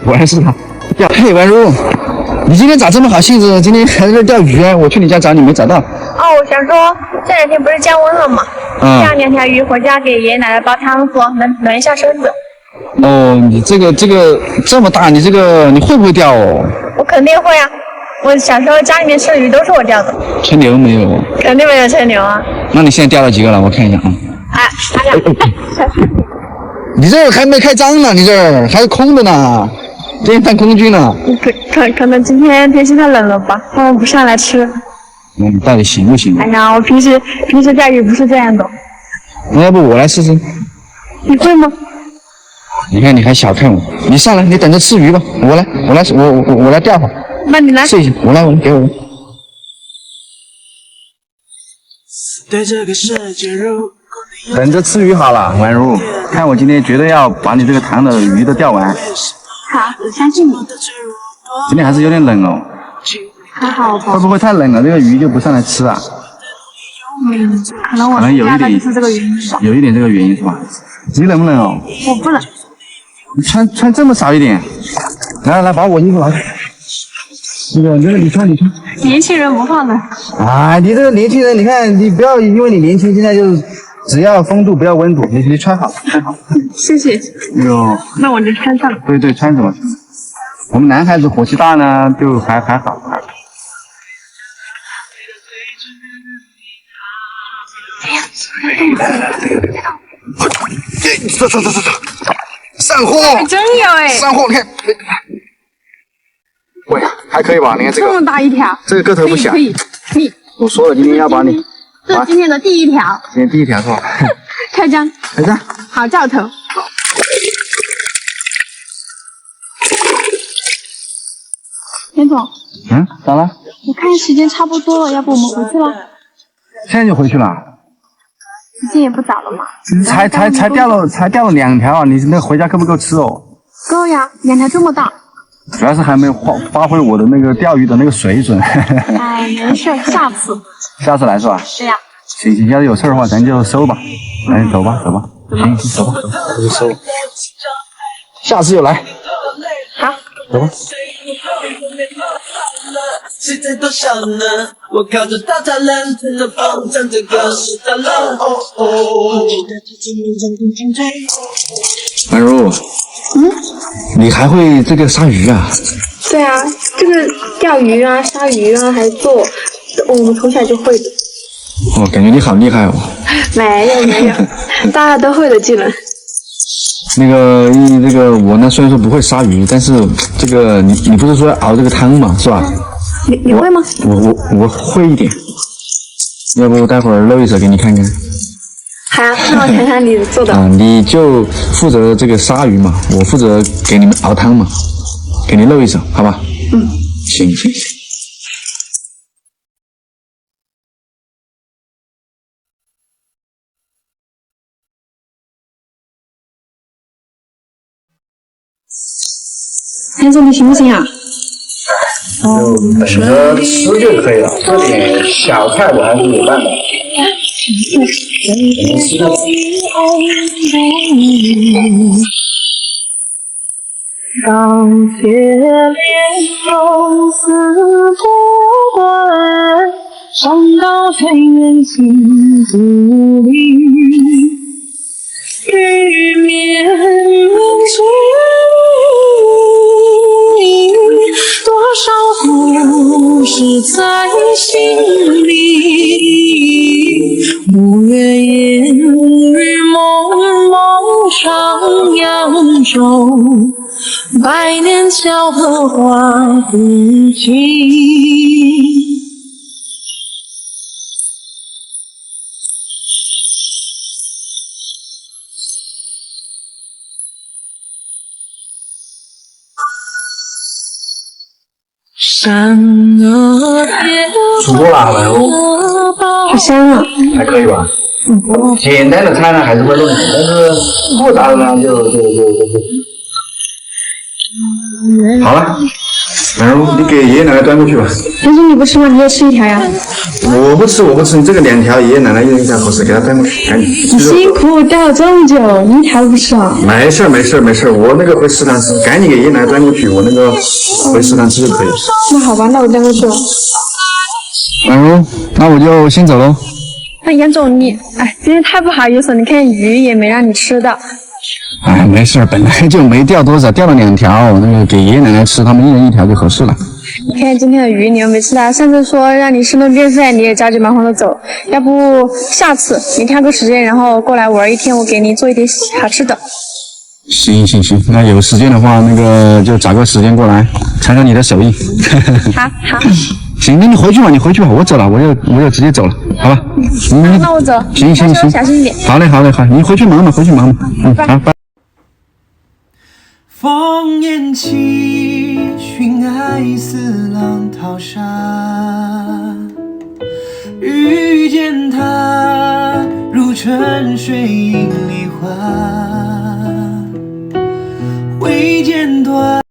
果然是他。嘿，宛如，你今天咋这么好兴致？今天还在这钓鱼啊？我去你家找你没找到。哦，我想说，这两天不是降温了吗？养2条鱼回家给爷爷奶奶煲汤喝，暖一下身子。哦，你这个这么大，你会不会钓哦？我肯定会啊！我小时候家里面吃的鱼都是我钓的。吹牛没有？肯定没有吹牛啊！那你现在钓了几个了？我看一下啊。你这儿还没开张呢，你这儿还是空的呢，今天当空军呢。可能今天天气太冷了吧，他们不上来吃。那你到底行不行？哎呀，我平时钓鱼不是这样的。那要不我来试试？你会吗？你看你还小看我，你上来，你等着吃鱼吧，我来钓会。那你来试一下，我来，给我。等着吃鱼好了，宛如，看我今天绝对要把你这个塘的鱼都钓完。好，我相信你。今天还是有点冷哦。还好吧。会不会太冷了，这个鱼就不上来吃啊？可能我有一点就是这个原因吧。有一点这个原因是吧？你冷不冷哦？我不冷。你穿这么少一点，来，把我衣服拿开。这个你穿。年轻人不怕冷。啊，你这个年轻人，你看你不要因为你年轻，现在就只要风度不要温度，你穿好。谢谢。哟，那我就穿上了。对，穿什么？我们男孩子火气大呢，就还好。走，上货！真有哎！上货，你看，喂，还可以吧？你看这个这么大一条，这个个头不小。可以。我说了，今天要把你。这是今天的第一条。今天第一条是吧？开张。好兆头。田总。咋了？我看时间差不多了，要不我们回去了？现在就回去了？时间也不早了嘛。才钓了2条，你那回家够不够吃哦？够呀，2条这么大。主要是还没发挥我的那个钓鱼的那个水准。哎，没事，下次来是吧？对呀。行，要是有事的话咱就收吧。哎，走吧。行，走吧，我就收。下次又来。好，走吧。现在多少呢？我靠着大栅栏，吹着风，唱着歌，是大浪。宛如，你还会这个杀鱼啊？对啊，这个钓鱼啊、杀鱼啊，还做，我们从小就会的。哦，感觉你好厉害哦。没有，大家都会的技能。这个我呢，虽然说不会杀鱼，但是这个你不是说熬这个汤嘛，是吧？你会吗？我会一点，要不待会儿露一手给你看看。好啊，那我看看你做的。你就负责这个杀鱼嘛，我负责给你们熬汤嘛，给你露一手，好吧？行。田总，你行不行啊？等着吃就可以了，这点小菜我还是有办法。当雪莲风似波纹，山高水远行不离。玉面君，多少故事在心里。五月烟雨蒙蒙上扬州，百年桥和花不尽。出锅了，宛如。好香啊！还可以吧？简单的菜呢还是会弄的，但是复杂的呢就。好了，宛如你给爷爷奶奶端过去吧。田总，你不吃吗？你也吃一条呀。我不吃，你这个2条，爷爷奶奶一人1条合适，给他端过去，赶紧。你辛苦带了这么久，你一条都不吃啊？没事，我那个回食堂吃，赶紧给爷爷奶奶端过去，我那个回食堂吃就可以了。那好吧，那我端过去了。那我就先走喽。那严总今天太不好意思了，你看鱼也没让你吃的。没事，本来就没钓多少，钓了2条，那个给爷爷奶奶吃，他们一人1条就合适了。你看今天的鱼你又没吃到，上次说让你吃顿便饭，你也着急忙慌的走。要不下次你挑个时间，然后过来玩一天，我给你做一点好吃的。行，那有时间的话，那个就找个时间过来尝尝你的手艺。好。行，那你回去吧，我走了，我就直接走了，好吧？那我走。行，小心一点。好嘞，你回去忙吧。好，拜。烽烟起，寻爱似浪淘沙。遇见他，如春水映梨花。挥剑断。